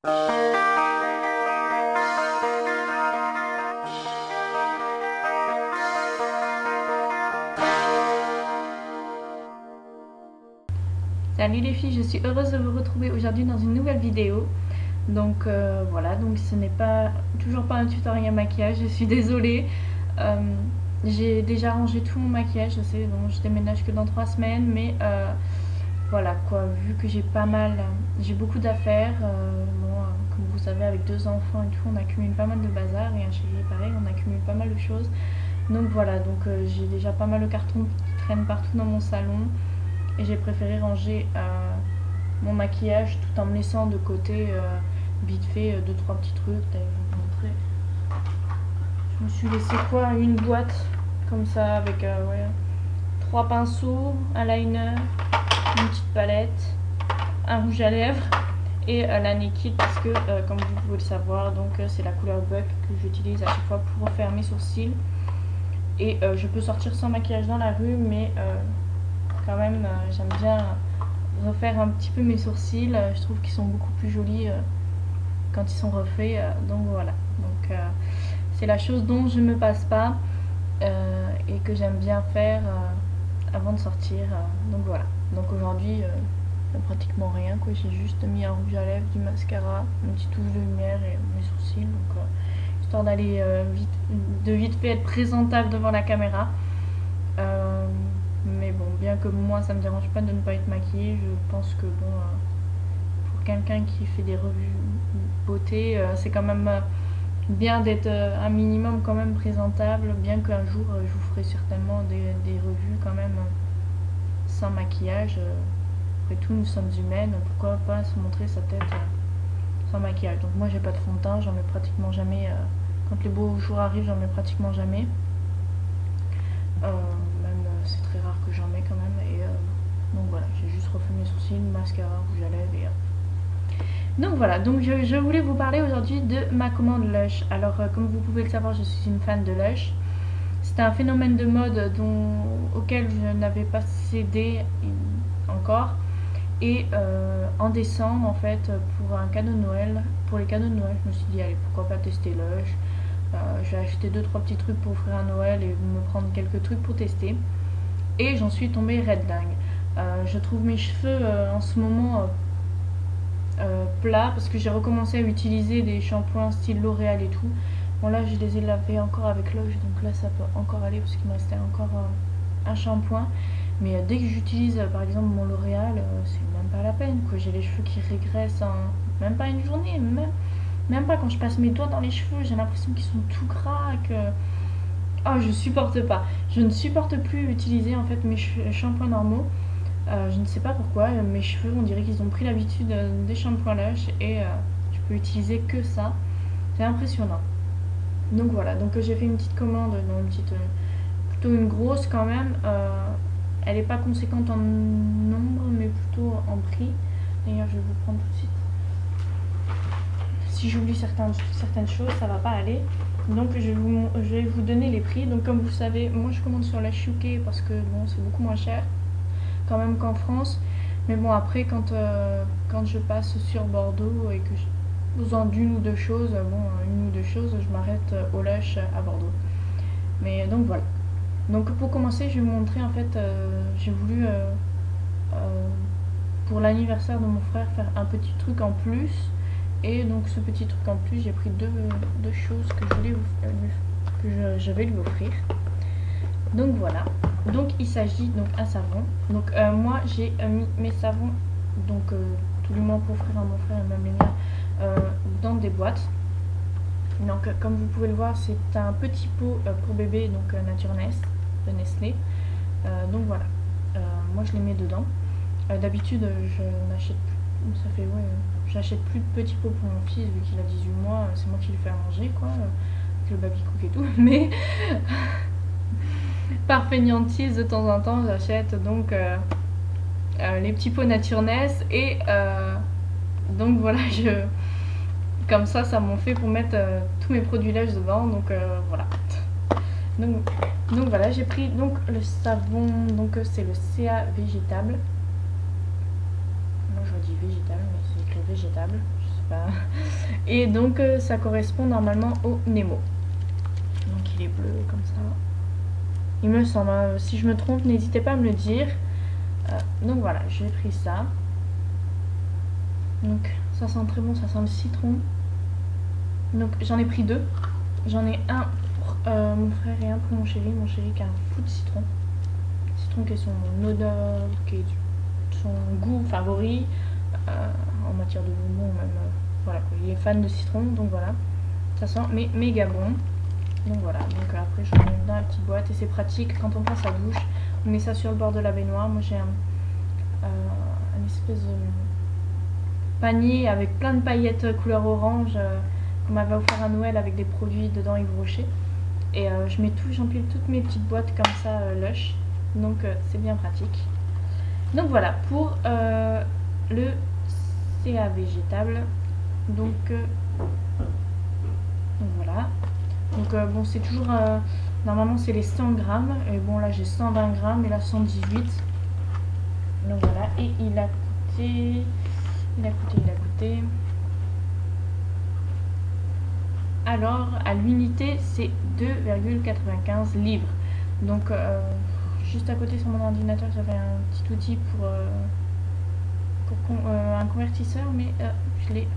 Salut les filles, je suis heureuse de vous retrouver aujourd'hui dans une nouvelle vidéo. Donc voilà, donc ce n'est pas toujours pas un tutoriel maquillage, je suis désolée. J'ai déjà rangé tout mon maquillage, je sais, donc je déménage que dans 3 semaines, mais voilà quoi, vu que j'ai beaucoup d'affaires, comme vous savez avec 2 enfants et tout, on accumule pas mal de bazar, et un chéri pareil, on accumule pas mal de choses. Donc voilà, donc j'ai déjà pas mal de cartons qui traînent partout dans mon salon. Et j'ai préféré ranger mon maquillage tout en me laissant de côté vite fait 2-3 petits trucs. D'ailleurs, je vais vous montrer. Je me suis laissé quoi, une boîte comme ça avec 3 pinceaux, un liner, une petite palette, un rouge à lèvres et la Naked parce que comme vous pouvez le savoir, donc c'est la couleur Buck que j'utilise à chaque fois pour refaire mes sourcils. Et je peux sortir sans maquillage dans la rue, mais quand même j'aime bien refaire un petit peu mes sourcils. Je trouve qu'ils sont beaucoup plus jolis quand ils sont refaits, donc voilà, donc c'est la chose dont je me passe pas et que j'aime bien faire avant de sortir, donc voilà. Donc aujourd'hui pratiquement rien quoi, j'ai juste mis un rouge à lèvres, du mascara, une petite touche de lumière et mes sourcils, donc histoire d'aller vite fait être présentable devant la caméra. Mais bon, bien que moi ça me dérange pas de ne pas être maquillée, je pense que bon, pour quelqu'un qui fait des revues beauté, c'est quand même bien d'être un minimum quand même présentable, bien qu'un jour je vous ferai certainement des revues quand même sans maquillage. Après tout, nous sommes humaines, pourquoi pas se montrer sa tête sans maquillage. Donc moi j'ai pas de fond de teint, j'en mets pratiquement jamais. Quand les beaux jours arrivent, j'en mets pratiquement jamais. C'est très rare que j'en mets quand même. Et donc voilà, j'ai juste refait mes sourcils, mascara, rouge à lèvres et donc voilà, donc je voulais vous parler aujourd'hui de ma commande Lush. Alors comme vous pouvez le savoir, je suis une fan de Lush. C'est un phénomène de mode auquel je n'avais pas cédé encore. Et en décembre en fait, pour un cadeau de Noël, pour les cadeaux de Noël, je me suis dit allez, pourquoi pas tester Lush. J'ai acheté 2-3 petits trucs pour offrir à Noël et me prendre quelques trucs pour tester. Et j'en suis tombée red dingue. Je trouve mes cheveux en ce moment plats parce que j'ai recommencé à utiliser des shampoings style L'Oréal et tout. Bon là je les ai lavés encore avec Lush, donc là ça peut encore aller parce qu'il me restait encore un shampoing. Mais dès que j'utilise par exemple mon L'Oréal, c'est même pas la peine quoi. J'ai les cheveux qui régressent en même pas une journée, même pas quand je passe mes doigts dans les cheveux, j'ai l'impression qu'ils sont tout gras, que oh, je supporte pas. Je ne supporte plus utiliser en fait mes shampoings normaux. Je ne sais pas pourquoi, mes cheveux on dirait qu'ils ont pris l'habitude des shampoings Lush et je peux utiliser que ça. C'est impressionnant. Donc voilà, donc j'ai fait une petite commande, plutôt une grosse quand même. Elle n'est pas conséquente en nombre mais plutôt en prix. D'ailleurs je vais vous prendre tout de suite. Si j'oublie certaines choses, ça va pas aller. Donc je vais vous donner les prix. Donc comme vous savez, moi je commande sur Lush UK parce que bon, c'est beaucoup moins cher quand même qu'en France. Mais bon après quand je passe sur Bordeaux et que j'ai besoin d'une ou deux choses, une ou deux choses, je m'arrête au Lush à Bordeaux. Mais donc voilà. Donc pour commencer, je vais vous montrer en fait, j'ai voulu pour l'anniversaire de mon frère faire un petit truc en plus. Et donc ce petit truc en plus, j'ai pris deux choses que je vais lui offrir. Donc voilà. Donc il s'agit donc un savon. Donc moi j'ai mis mes savons, donc tout le monde pour offrir à mon frère et même les miens, dans des boîtes. Donc comme vous pouvez le voir, c'est un petit pot pour bébé, donc Nature Nest de Nestlé. Donc voilà. Moi je les mets dedans. D'habitude je n'achète plus, ça fait j'achète plus de petits pots pour mon fils vu qu'il a 18 mois, c'est moi qui lui fais à manger quoi, avec le baby cook et tout, mais par fainéantise de temps en temps j'achète donc les petits pots Nature Nest et donc voilà, comme ça m'en fait pour mettre tous mes produits Lush dedans, donc voilà. Donc voilà, j'ai pris donc le savon, donc c'est le CA végétable. Moi je dis végétal, mais c'est écrit végétable, je sais pas. Et donc ça correspond normalement au Nemo. Donc il est bleu comme ça. Il me semble, hein. Si je me trompe, n'hésitez pas à me le dire. Donc voilà, j'ai pris ça. Donc ça sent très bon, ça sent le citron. Donc j'en ai pris deux. J'en ai un pour mon frère et un pour mon chéri. Mon chéri qui a un fou de citron. Citron qui est son odeur, qui est son goût favori en matière de bonbons, même voilà, il est fan de citron, donc voilà. Ça sent mais méga bon. Donc voilà, donc après je mets dans la petite boîte et c'est pratique quand on passe à douche. On met ça sur le bord de la baignoire. Moi j'ai un espèce de panier avec plein de paillettes couleur orange qu'on m'avait offert à Noël avec des produits dedans Yves Rocher. Et je mets tout, j'empile toutes mes petites boîtes comme ça Lush. Donc c'est bien pratique. Donc voilà pour le CA végétable. Donc voilà. Donc bon c'est toujours normalement c'est les 100 grammes et bon là j'ai 120 grammes et là 118. Donc voilà, et il a coûté alors à l'unité c'est 2,95 livres. Donc juste à côté sur mon ordinateur j'avais un petit outil pour un convertisseur, mais je l'ai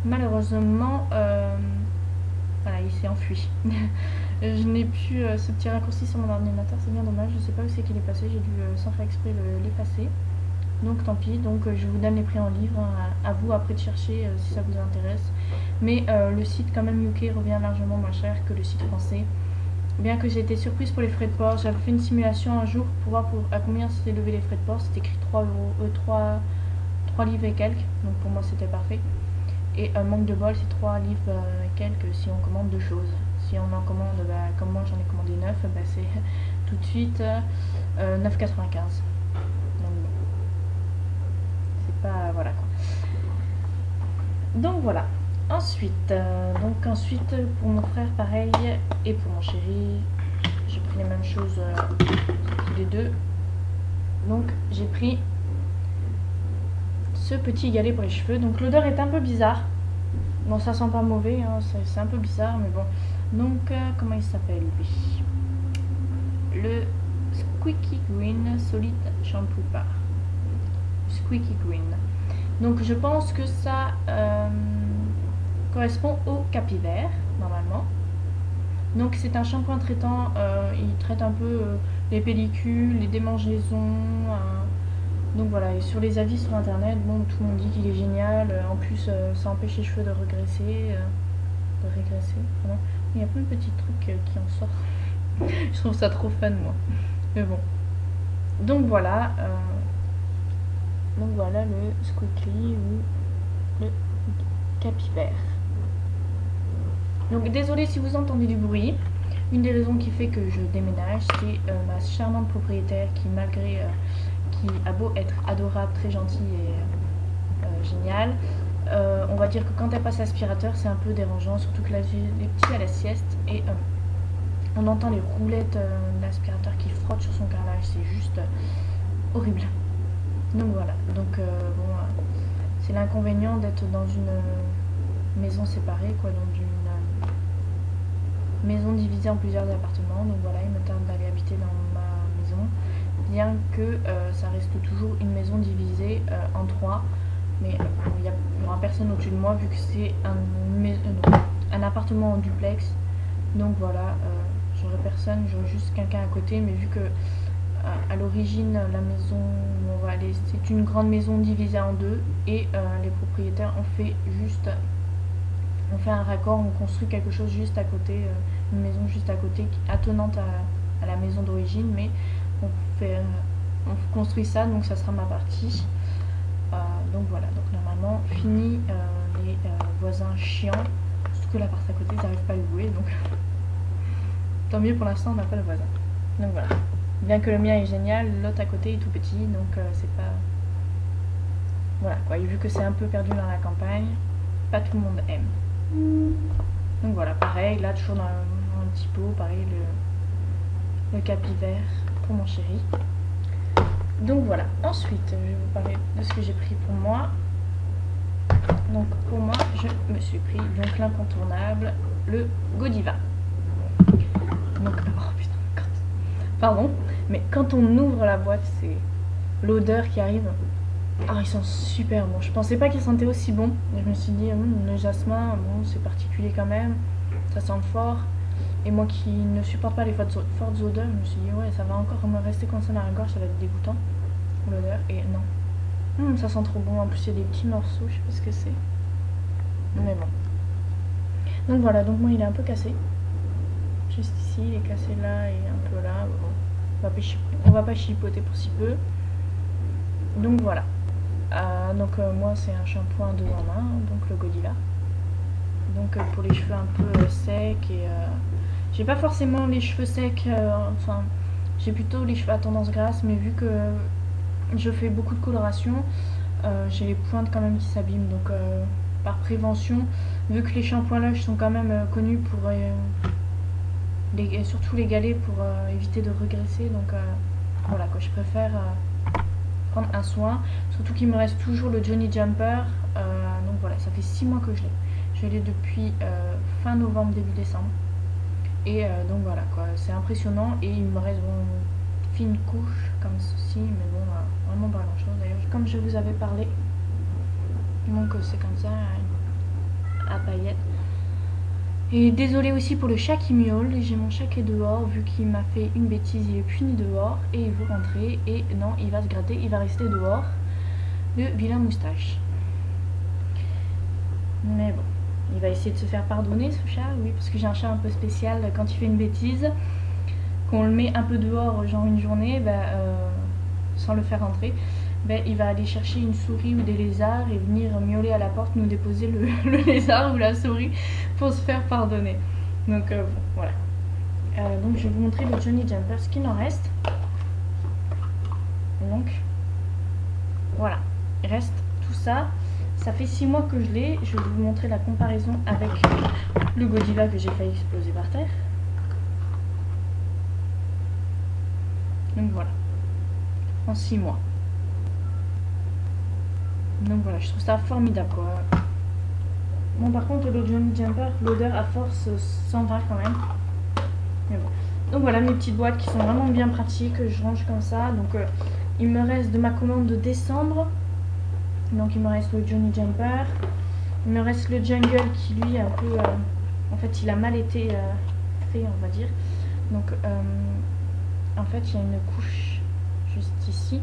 malheureusement voilà, il s'est enfui. Je n'ai plus ce petit raccourci sur mon ordinateur, c'est bien dommage, je sais pas où c'est qu'il est passé, j'ai dû sans faire exprès l'effacer. Donc tant pis, donc je vous donne les prix en livres, hein, à vous après de chercher si ça vous intéresse. Mais le site quand même UK revient largement moins cher que le site français. Bien que j'ai été surprise pour les frais de port, j'avais fait une simulation un jour pour voir à combien s'étaient levés les frais de port, c'était écrit 3 livres et quelques, donc pour moi c'était parfait. Et manque de bol, c'est 3 livres et quelques si on commande deux choses. Si on en commande, comme moi j'en ai commandé 9, c'est tout de suite 9,95. Donc bon, c'est pas, voilà quoi. Donc voilà. Ensuite, pour mon frère pareil et pour mon chéri, j'ai pris les mêmes choses tous les deux. Donc j'ai pris ce petit galet pour les cheveux. Donc l'odeur est un peu bizarre. Bon, ça sent pas mauvais, hein, c'est un peu bizarre, mais bon. Donc comment il s'appelle lui? Le Squeaky Green Solid Shampoo Bar. Squeaky Green. Donc je pense que ça correspond au Capivert normalement. Donc c'est un shampoing traitant, il traite un peu les pellicules, les démangeaisons. Donc voilà, et sur les avis sur internet, bon, tout le monde dit qu'il est génial. En plus ça empêche les cheveux de régresser. Pardon. Il y a plein de petits trucs qui en sortent. Je trouve ça trop fun moi. Mais bon. Donc voilà le Squeaky ou le Capivert. Donc désolé si vous entendez du bruit. Une des raisons qui fait que je déménage, c'est ma charmante propriétaire qui malgré qui a beau être adorable, très gentille et géniale, on va dire que quand elle passe l'aspirateur c'est un peu dérangeant, surtout que là j'ai les petits à la sieste et on entend les roulettes d'aspirateur qui frottent sur son carrelage, c'est juste horrible. Donc voilà, donc bon, c'est l'inconvénient d'être dans une maison séparée, quoi, dans une maison divisée en plusieurs appartements. Donc voilà, il me tarde d'aller habiter dans ma maison, bien que ça reste toujours une maison divisée en 3. Mais il n'y aura personne au-dessus de moi vu que c'est un appartement en duplex. Donc voilà, j'aurai personne, j'aurai juste quelqu'un à côté. Mais vu que à l'origine la maison où on va aller, c'est une grande maison divisée en deux, et les propriétaires ont fait un raccord, on construit quelque chose juste à côté, une maison juste à côté attenante à la maison d'origine, mais on construit ça, donc ça sera ma partie. Donc voilà, donc normalement fini les voisins chiants, surtout que l'appart à côté ils n'arrivent pas à le louer, donc tant mieux, pour l'instant on n'a pas de voisin. Donc voilà, bien que le mien est génial, l'autre à côté est tout petit, donc c'est pas, voilà quoi, et vu que c'est un peu perdu dans la campagne, pas tout le monde aime. Donc voilà, pareil, là toujours dans un petit pot, pareil le Capivert pour mon chéri. Donc voilà, ensuite je vais vous parler de ce que j'ai pris pour moi. Donc pour moi, je me suis pris donc l'incontournable, le Godiva. Donc, oh putain, pardon, mais quand on ouvre la boîte, c'est l'odeur qui arrive. Ah, ils sont super bons. Je pensais pas qu'ils sentaient aussi bons. Je me suis dit, le jasmin, bon, c'est particulier quand même. Ça sent fort. Et moi qui ne supporte pas les fortes odeurs, je me suis dit, ouais, ça va encore me rester comme ça dans la gorge, ça va être dégoûtant, l'odeur. Et non. Ça sent trop bon. En plus, il y a des petits morceaux, je sais pas ce que c'est. Mais bon. Donc voilà, donc moi, il est un peu cassé. Juste ici, il est cassé là et un peu là. Bon, on va pas chipoter pour si peu. Donc voilà. Moi c'est un shampoing 2 en 1, donc le Godiva. Donc pour les cheveux un peu secs et j'ai pas forcément les cheveux secs, enfin j'ai plutôt les cheveux à tendance grasse, mais vu que je fais beaucoup de coloration, j'ai les pointes quand même qui s'abîment, donc par prévention, vu que les shampoings Lush sont quand même connus pour surtout les galets pour éviter de regresser, donc voilà quoi, je préfère prendre un soin, surtout qu'il me reste toujours le Johnny Jumper, donc voilà, ça fait 6 mois que je l'ai. Je l'ai depuis fin novembre, début décembre. Et donc voilà quoi, c'est impressionnant. Et il me reste une fine couche comme ceci, mais bon, vraiment pas grand chose d'ailleurs. Comme je vous avais parlé, donc c'est comme ça, à paillettes. Et désolé aussi pour le chat qui miaule, j'ai mon chat qui est dehors, vu qu'il m'a fait une bêtise, il est puni dehors et il veut rentrer. Et non, il va se gratter, il va rester dehors. Le vilain moustache. Mais bon. Il va essayer de se faire pardonner ce chat, oui, parce que j'ai un chat un peu spécial. Quand il fait une bêtise, qu'on le met un peu dehors, genre une journée, sans le faire rentrer, il va aller chercher une souris ou des lézards et venir miauler à la porte, nous déposer le lézard ou la souris pour se faire pardonner. Donc bon, voilà. Donc je vais vous montrer le Johnny Jumper, ce qu'il en reste. Donc voilà, il reste tout ça. Ça fait 6 mois que je l'ai. Je vais vous montrer la comparaison avec le Godiva que j'ai failli exploser par terre. Donc voilà, en 6 mois. Donc voilà, je trouve ça formidable quoi. Bon par contre le Johnny Jumper, l'odeur à force s'en va quand même. Mais bon. Donc voilà mes petites boîtes qui sont vraiment bien pratiques, je range comme ça. Donc il me reste de ma commande de décembre. Donc il me reste le Johnny Jumper, il me reste le Jungle qui lui un peu, en fait il a mal été fait on va dire. Donc en fait il y a une couche juste ici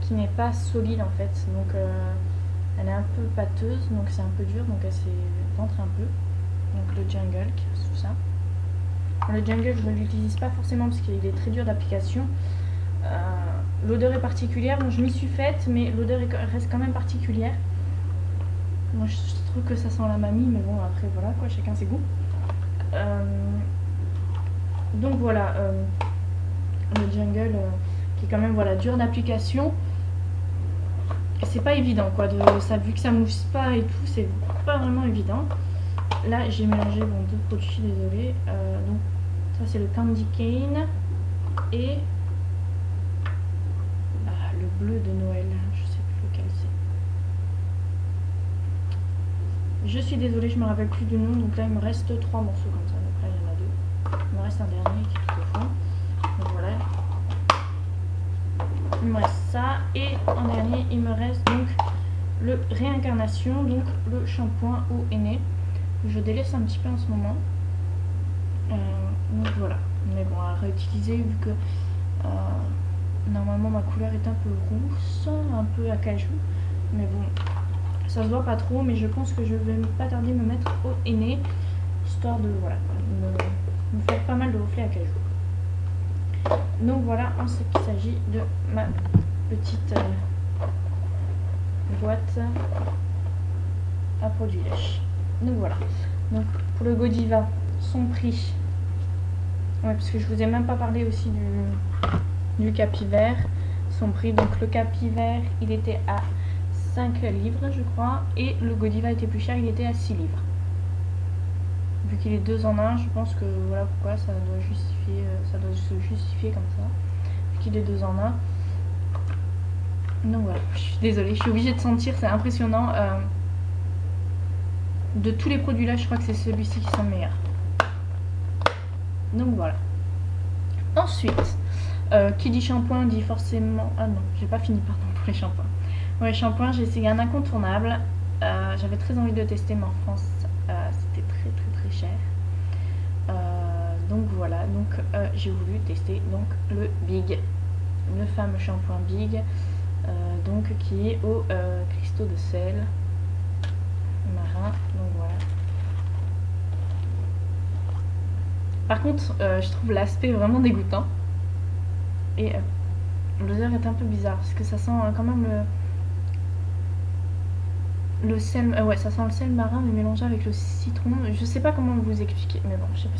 qui n'est pas solide en fait, donc elle est un peu pâteuse, donc c'est un peu dur, donc elle s'éventre un peu. Donc le Jungle qui reste tout ça. Le Jungle je ne l'utilise pas forcément parce qu'il est très dur d'application. L'odeur est particulière, bon, je m'y suis faite, mais l'odeur reste quand même particulière. Moi je trouve que ça sent la mamie, mais bon après voilà quoi, chacun ses goûts. Donc voilà, le Jungle qui est quand même voilà dur d'application. C'est pas évident quoi, vu que ça mousse pas et tout, c'est pas vraiment évident. Là j'ai mélangé bon, 2 produits, désolé. Donc ça c'est le Candy Cane et le bleu de Noël, je sais plus lequel c'est. Je suis désolée, je me rappelle plus du nom, donc là il me reste 3 morceaux comme ça, donc là il y en a 2. Il me reste un dernier qui est tout au fond. Donc voilà. Il me reste ça et en dernier il me reste donc le Réincarnation, donc le shampoing eau et nez que je délaisse un petit peu en ce moment. Donc voilà, mais bon à réutiliser vu que normalement ma couleur est un peu rousse, un peu acajou, mais bon ça se voit pas trop, mais je pense que je vais pas tarder me mettre eau et nez histoire de voilà me faire pas mal de reflets acajou. Donc voilà en ce qui s'agit de ma petite boîte à produits lèches. Donc voilà, donc pour le Godiva son prix, ouais parce que je vous ai même pas parlé aussi du Capivert, son prix. Donc le Capivert il était à 5 livres je crois, et le Godiva était plus cher, il était à 6 livres. Vu qu'il est 2 en 1, je pense que voilà pourquoi ça doit se justifier comme ça, vu qu'il est 2 en 1. Donc voilà, je suis désolée, je suis obligée de sentir, c'est impressionnant. De tous les produits là, je crois que c'est celui-ci qui sent le meilleur. Donc voilà. Ensuite, qui dit shampoing dit forcément... Ah non, j'ai pas fini, pardon, pour les shampoings. Ouais, shampoing, j'ai essayé un incontournable. J'avais très envie de le tester, mais en France, c'était très cher. Donc voilà, donc j'ai voulu tester donc le Big, le fameux shampoing Big, donc qui est au cristaux de sel marin. Donc voilà. Par contre, je trouve l'aspect vraiment dégoûtant et l'odeur est un peu bizarre parce que ça sent quand même le sel, ouais, ça sent le sel marin mais mélangé avec le citron. Je sais pas comment vous expliquer, mais bon, je sais pas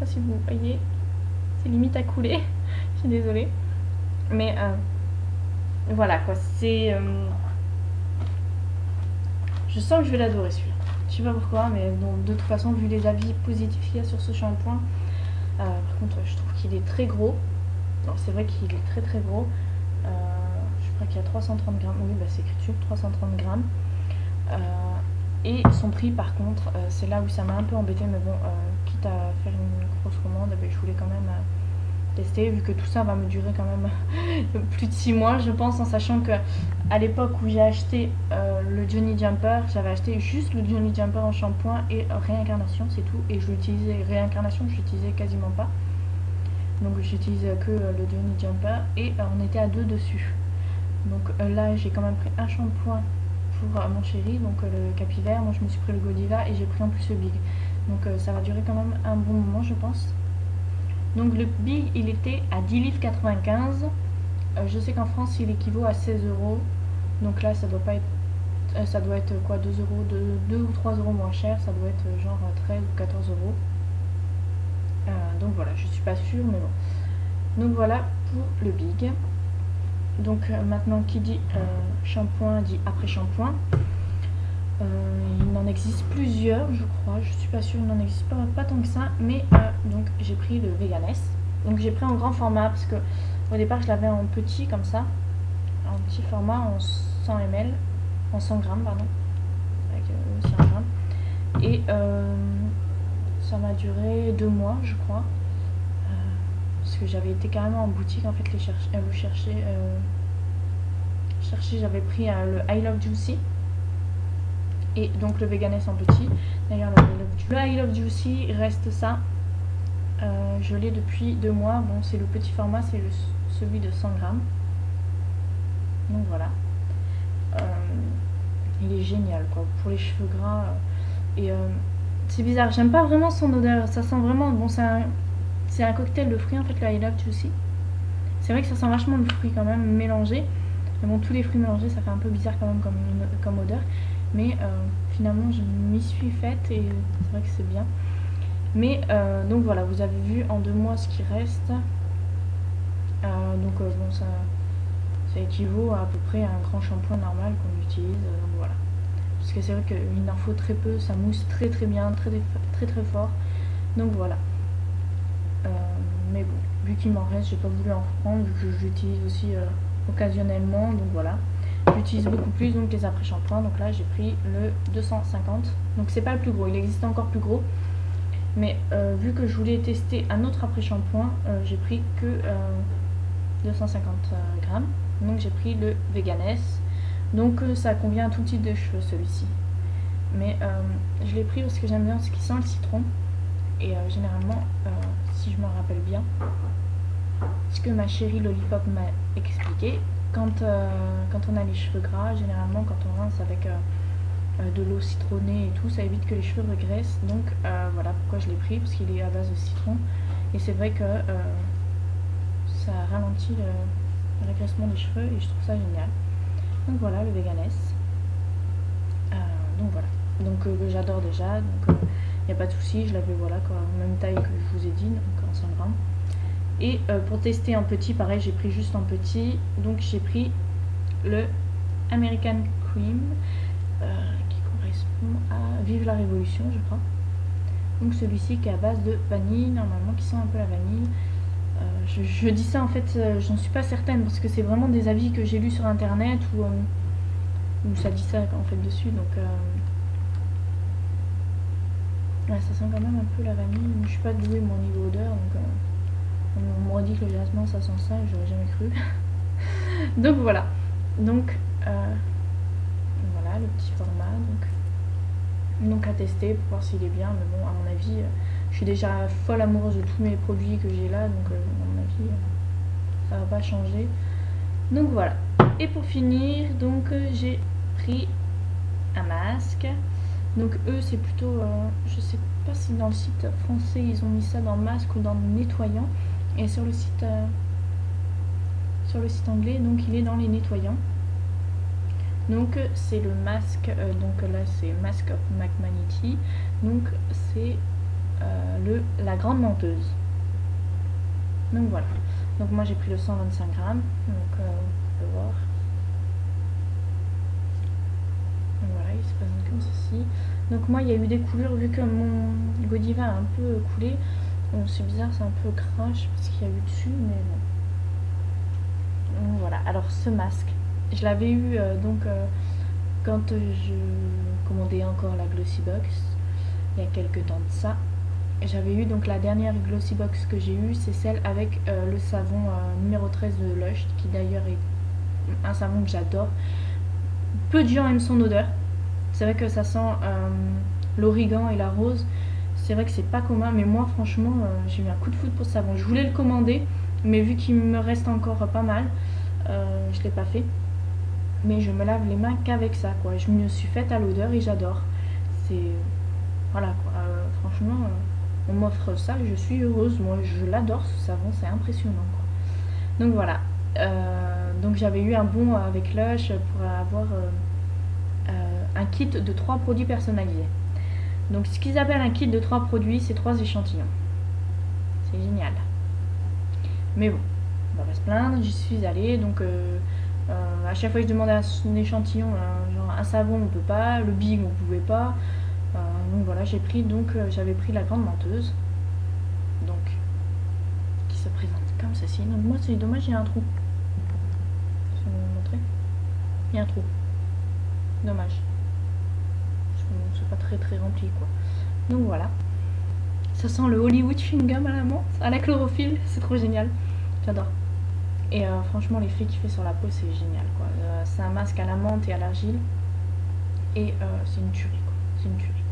si vous voyez, c'est limite à couler. Je suis désolée, mais voilà quoi, c'est je sens que je vais l'adorer celui-là. Je sais pas pourquoi, mais bon, de toute façon, vu les avis positifs qu'il y a sur ce shampoing, par contre, je trouve qu'il est très gros. C'est vrai qu'il est très gros. Je crois qu'il y a 330 grammes. Oui, bah, c'est écrit dessus, 330 grammes. Et son prix, par contre, c'est là où ça m'a un peu embêté. Mais bon, quitte à faire une grosse commande, je voulais quand même tester, vu que tout ça va me durer quand même plus de 6 mois, je pense, en sachant que à l'époque où j'ai acheté le Johnny Jumper, j'avais acheté juste le Johnny Jumper en shampoing et réincarnation, c'est tout, et je l'utilisais, réincarnation je l'utilisais quasiment pas, donc j'utilisais que le Johnny Jumper et on était à 2 dessus. Donc là j'ai quand même pris un shampoing pour mon chéri, donc le capillaire. Moi je me suis pris le Godiva et j'ai pris en plus le Big, donc ça va durer quand même un bon moment, je pense. Donc le Big, il était à 10,95 livres. Je sais qu'en France, il équivaut à 16 euros. Donc là, ça doit pas être, ça doit être quoi, 2 euros, 2 ou 3 euros moins cher. Ça doit être genre 13 ou 14 euros. Donc voilà, je suis pas sûre, mais bon. Donc voilà pour le Big. Donc maintenant, qui dit shampoing dit après shampoing. Il en existe plusieurs, je crois. Je suis pas sûre, il n'en existe pas tant que ça. Mais donc j'ai pris le Veganess. Donc j'ai pris en grand format parce que au départ je l'avais en petit comme ça, en petit format en 100 ml, en 100 grammes pardon, avec aussi 1 gramme. Et ça m'a duré 2 mois, je crois, parce que j'avais été carrément en boutique en fait vous chercher. J'avais pris le I Love Juicy. Et donc le Veganess en petit. D'ailleurs le I Love Juicy reste ça. Je l'ai depuis 2 mois. Bon, c'est le petit format, c'est celui de 100 grammes. Donc voilà. Il est génial quoi pour les cheveux gras. Et c'est bizarre, j'aime pas vraiment son odeur. Ça sent vraiment. Bon, c'est un cocktail de fruits en fait, le I Love Juicy. C'est vrai que ça sent vachement le fruit quand même mélangé. Mais bon, tous les fruits mélangés, ça fait un peu bizarre quand même comme odeur. Mais finalement je m'y suis faite et c'est vrai que c'est bien. Mais donc voilà, vous avez vu en 2 mois ce qui reste. Donc bon, ça équivaut à peu près à un grand shampoing normal qu'on utilise. Donc voilà. Parce que c'est vrai qu'il en faut très peu, ça mousse très bien, très fort. Donc voilà. Mais bon, vu qu'il m'en reste, j'ai pas voulu en reprendre vu que j'utilise aussi occasionnellement. Donc voilà. J'utilise beaucoup plus donc les après shampoings. Donc là j'ai pris le 250. Donc c'est pas le plus gros, il existe encore plus gros. Mais vu que je voulais tester un autre après shampoing, j'ai pris que 250 grammes. Donc j'ai pris le Veganess. Donc ça convient à tout type de cheveux celui-ci. Mais je l'ai pris parce que j'aime bien ce qui sent le citron. Et généralement, si je me rappelle bien, ce que ma chérie Lollipop m'a expliqué, quand on a les cheveux gras, généralement quand on rince avec de l'eau citronnée et tout, ça évite que les cheveux régressent. Donc voilà pourquoi je l'ai pris, parce qu'il est à base de citron. Et c'est vrai que ça ralentit le régressement des cheveux et je trouve ça génial. Donc voilà le Veganess. Donc voilà. Donc j'adore déjà. Donc il n'y a pas de souci, je l'avais voilà quoi, même taille que je vous ai dit, donc en 100 grammes. Et pour tester en petit, pareil, j'ai pris juste en petit. Donc j'ai pris le American Cream qui correspond à Vive la Révolution, je crois. Donc celui-ci qui est à base de vanille, normalement qui sent un peu la vanille. Je dis ça en fait, j'en suis pas certaine parce que c'est vraiment des avis que j'ai lus sur internet où Ou ça dit ça en fait dessus, donc ouais, ça sent quand même un peu la vanille. Je suis pas douée mon niveau odeur, donc on m'aurait dit que le jasmin ça sent ça, j'aurais jamais cru. Donc voilà, donc voilà le petit format, donc à tester pour voir s'il est bien, mais bon à mon avis je suis déjà folle amoureuse de tous mes produits que j'ai là, donc à mon avis ça va pas changer. Donc voilà, et pour finir, donc j'ai pris un masque. Donc eux c'est plutôt, je sais pas si dans le site français ils ont mis ça dans masque ou dans nettoyant, et sur le site anglais donc il est dans les nettoyants. Donc c'est le masque, donc là c'est Mask of McManity, donc c'est la grande menteuse. Donc voilà, donc moi j'ai pris le 125 grammes, donc on peut voir. Donc voilà, il se présente comme ceci. Donc moi il y a eu des coulures, vu que mon Godiva a un peu coulé. Bon, c'est bizarre, c'est un peu crache parce qu'il y a eu dessus, mais bon. Donc voilà, alors ce masque, je l'avais eu quand je commandais encore la Glossybox, il y a quelques temps de ça. J'avais eu donc la dernière Glossybox que j'ai eue, c'est celle avec le savon numéro 13 de Lush, qui d'ailleurs est un savon que j'adore. Peu de gens aiment son odeur. C'est vrai que ça sent l'origan et la rose. C'est vrai que c'est pas commun, mais moi franchement j'ai eu un coup de foudre pour ce savon. Je voulais le commander, mais vu qu'il me reste encore pas mal, je l'ai pas fait. Mais je me lave les mains qu'avec ça, quoi. Je me suis faite à l'odeur et j'adore. C'est voilà quoi. Franchement, on m'offre ça, je suis heureuse. Moi, je l'adore ce savon, c'est impressionnant, quoi. Donc voilà. Donc j'avais eu un bon avec Lush pour avoir un kit de 3 produits personnalisés. Donc ce qu'ils appellent un kit de 3 produits, c'est 3 échantillons. C'est génial. Mais bon, on va pas se plaindre, j'y suis allée. Donc à chaque fois que je demandais un échantillon, genre un savon on peut pas, le Big on pouvait pas. Donc voilà, j'ai pris, j'avais pris la grande menteuse. Donc qui se présente comme ceci. Donc moi c'est dommage, il y a un trou. Je vais vous montrer. Il y a un trou. Dommage. C'est pas très rempli quoi. Donc voilà. Ça sent le Hollywood chewing gum à la menthe, à la chlorophylle, c'est trop génial. J'adore. Et franchement l'effet qu'il fait sur la peau c'est génial quoi. C'est un masque à la menthe et à l'argile. Et c'est une tuerie quoi. C'est une tuerie.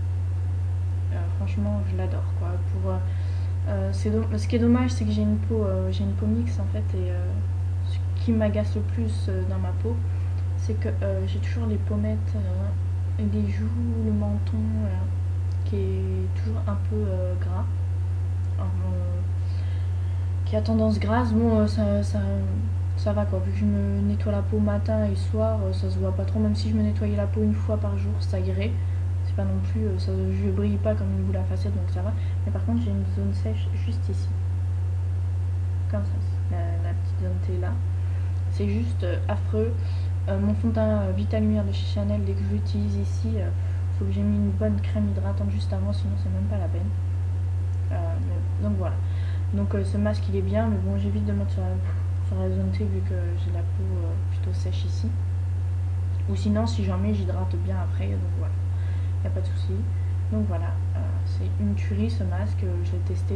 Franchement je l'adore quoi. Ce qui est dommage c'est que j'ai une peau mixte en fait, et ce qui m'agace le plus dans ma peau c'est que j'ai toujours les pommettes et les joues, le menton qui est toujours un peu gras, qui a tendance grasse. Bon ça va quoi, vu que je me nettoie la peau matin et soir, ça se voit pas trop. Même si je me nettoyais la peau une fois par jour ça irait, c'est pas non plus, je brille pas comme une boule à facettes, donc ça va. Mais par contre j'ai une zone sèche juste ici, comme ça, la petite zone T là, c'est juste affreux. Mon fond de teint Vita Lumière de chez Chanel, dès que je l'utilise ici, faut que j'ai mis une bonne crème hydratante juste avant, sinon c'est même pas la peine. Donc voilà. Donc ce masque il est bien, mais bon j'évite de mettre sur la zone T vu que j'ai la peau plutôt sèche ici. Ou sinon si j'en mets j'hydrate bien après, donc voilà. Y a pas de souci. Donc voilà, c'est une tuerie ce masque. Je l'ai testé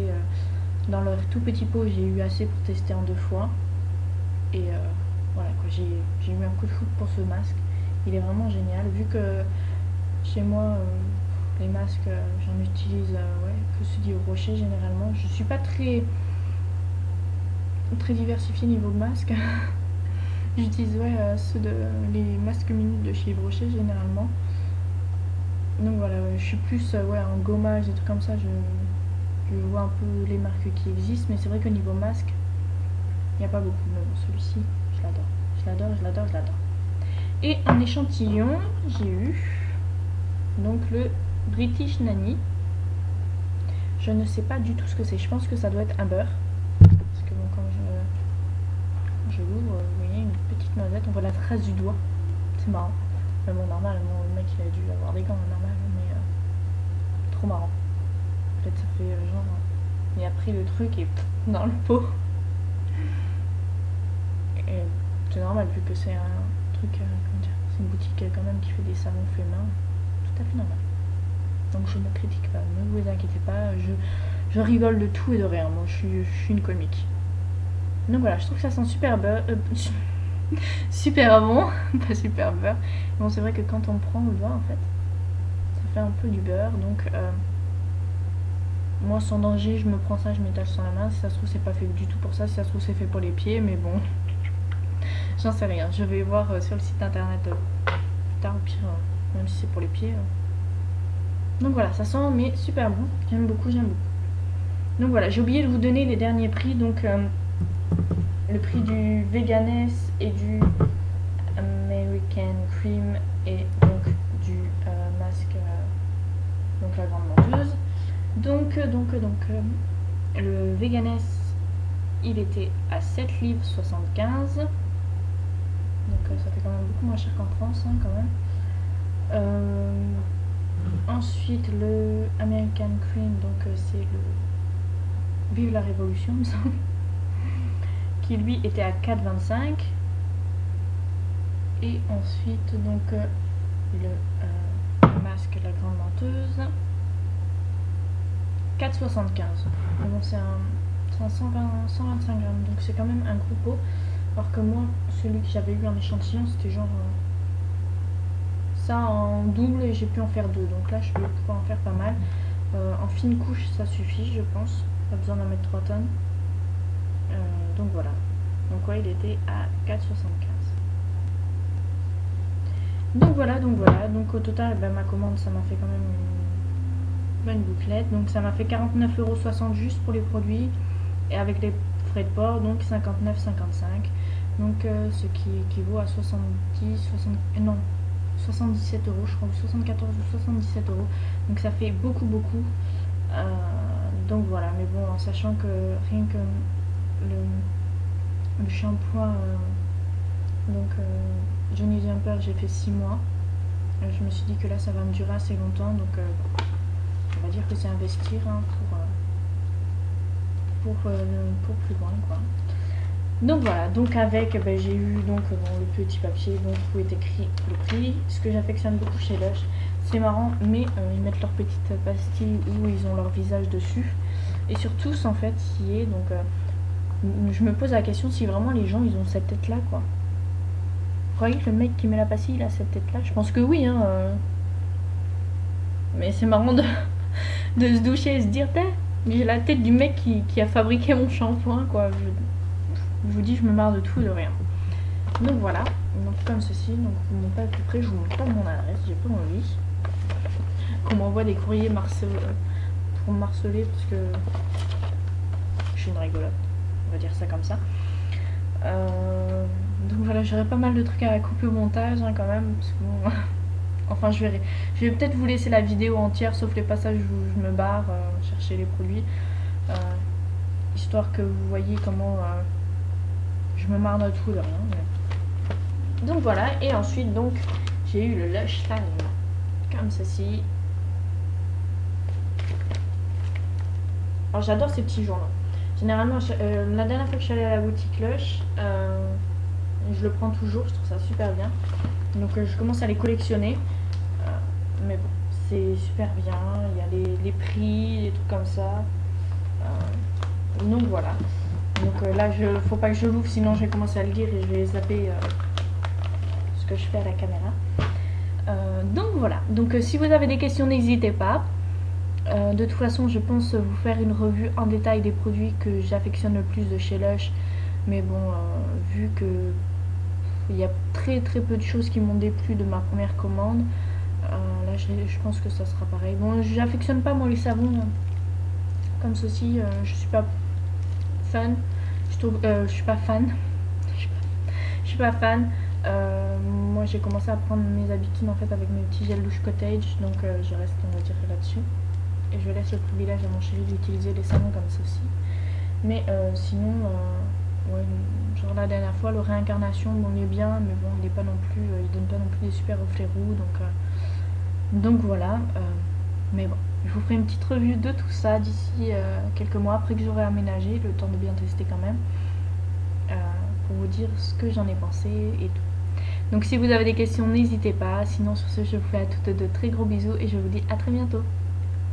dans leur tout petit pot, j'ai eu assez pour tester en 2 fois. Et voilà quoi, j'ai eu un coup de foudre pour ce masque. Il est vraiment génial, vu que chez moi les masques j'en utilise que ceux du Rocher généralement. Je suis pas très diversifiée niveau de masque. J'utilise les masques minutes de chez Yves Rocher généralement. Donc voilà, je suis plus en gommage, des trucs comme ça. Je vois un peu les marques qui existent, mais c'est vrai qu'au niveau masque il n'y a pas beaucoup. Mais bon, celui-ci je l'adore, je l'adore, je l'adore, je l'adore. Et en échantillon j'ai eu donc le British Nani. Je ne sais pas du tout ce que c'est, je pense que ça doit être un beurre, parce que bon, quand je l'ouvre, vous voyez une petite noisette, on voit la trace du doigt, c'est marrant. Mais bon, normal, le mec il a dû avoir des gants, normal, mais trop marrant. En fait ça fait genre, il a pris le truc et dans le pot. Et c'est normal vu que c'est un truc, comment dire, c'est une boutique quand même qui fait des savons faits main, tout à fait normal. Donc je ne critique pas, ne vous inquiétez pas, je rigole de tout et de rien, moi je suis une comique. Donc voilà, je trouve que ça sent super beurre, super bon, pas super beurre. Bon, c'est vrai que quand on prend le doigt en fait, ça fait un peu du beurre, donc moi sans danger, je me prends ça, je m'étale sur la main. Si ça se trouve, c'est pas fait du tout pour ça, si ça se trouve, c'est fait pour les pieds, mais bon, j'en sais rien. Je vais voir sur le site internet plus tard, au pire, même si c'est pour les pieds. Donc voilà, ça sent mais super bon, j'aime beaucoup, j'aime beaucoup. Donc voilà, j'ai oublié de vous donner les derniers prix, donc le prix du Veganess et du American Cream et donc du masque, donc la grande menteuse. Donc le Veganess, il était à 7 livres 75. Donc ça fait quand même beaucoup moins cher qu'en France, hein, quand même. Ensuite le American Cream, donc c'est le Vive la Révolution, me semble, qui lui était à 4,25. Et ensuite donc le masque la grande menteuse, 4,75. Bon, c'est un 125 grammes, donc c'est quand même un gros pot. Alors que moi, celui que j'avais eu en échantillon, c'était genre ça en double et j'ai pu en faire deux. Donc là, je vais pouvoir en faire pas mal. En fine couche, ça suffit, je pense. Pas besoin d'en mettre 3 tonnes. Donc voilà. Donc ouais, il était à 4,75. Donc voilà. Donc au total, ben, ma commande, ça m'a fait quand même une bonne bouclette. Donc ça m'a fait 49,60 € juste pour les produits. Et avec les frais de port, donc 59,55. Donc ce qui équivaut à 77 € je crois, ou 74 ou 77 €. Donc ça fait beaucoup. Donc voilà, mais bon, en sachant que rien que le shampoing, donc Johnny Jumper, j'ai fait 6 mois. Je me suis dit que là ça va me durer assez longtemps, donc on va dire que c'est investir, hein, pour plus loin, quoi. Donc voilà, donc avec, ben, j'ai eu donc le petit papier donc, où est écrit le prix. Ce que j'affectionne beaucoup chez Lush, c'est marrant, mais ils mettent leurs petites pastilles où ils ont leur visage dessus. Et surtout, en fait, qui est donc, je me pose la question si vraiment les gens ils ont cette tête là, quoi. Vous croyez que le mec qui met la pastille il a cette tête là? Je pense que oui, hein. Mais c'est marrant de se doucher et se dire, j'ai la tête du mec qui a fabriqué mon shampoing, quoi. Je vous dis, je me marre de tout et de rien. Donc voilà, donc comme ceci, donc vous ne pas plus près, je vous montre pas mon adresse, j'ai pas envie qu'on m'envoie des courriers pour marceler parce que je suis une rigolote, on va dire ça comme ça. Donc voilà, j'aurai pas mal de trucs à couper au montage, hein, quand même, parce que bon, enfin je vais peut-être vous laisser la vidéo entière, sauf les passages où je me barre chercher les produits, histoire que vous voyez comment je me marre de tout, de rien. Mais... Donc voilà, et ensuite donc j'ai eu le Lush Time, comme ceci. Alors j'adore ces petits journaux. Généralement, la dernière fois que je suis allée à la boutique Lush, je le prends toujours, je trouve ça super bien. Donc je commence à les collectionner. Mais bon, c'est super bien, il y a les prix, des trucs comme ça. Donc voilà. Donc là, faut pas que je l'ouvre, sinon je vais commencer à le lire et je vais zapper ce que je fais à la caméra. Donc voilà. Donc si vous avez des questions, n'hésitez pas. De toute façon, je pense vous faire une revue en détail des produits que j'affectionne le plus de chez Lush. Mais bon, vu que il y a très peu de choses qui m'ont déplu de ma première commande, là je pense que ça sera pareil. Bon, j'affectionne pas moi les savons comme ceci, je suis pas fan. Je suis pas fan. Je suis pas fan. Moi j'ai commencé à prendre mes habitudes en fait avec mes petits gels douche cottage, donc je reste, on va dire, là-dessus. Et je laisse le privilège à mon chéri d'utiliser les savons comme ceci. Mais sinon, ouais, genre la dernière fois, le réincarnation, bon, il est bien, mais bon, il est pas non plus, il donne pas non plus des super reflets roux, donc voilà. Mais bon, je vous ferai une petite revue de tout ça d'ici quelques mois après que j'aurai aménagé, le temps de bien tester quand même, pour vous dire ce que j'en ai pensé et tout. Donc si vous avez des questions, n'hésitez pas. Sinon sur ce, je vous fais à toutes de très gros bisous et je vous dis à très bientôt.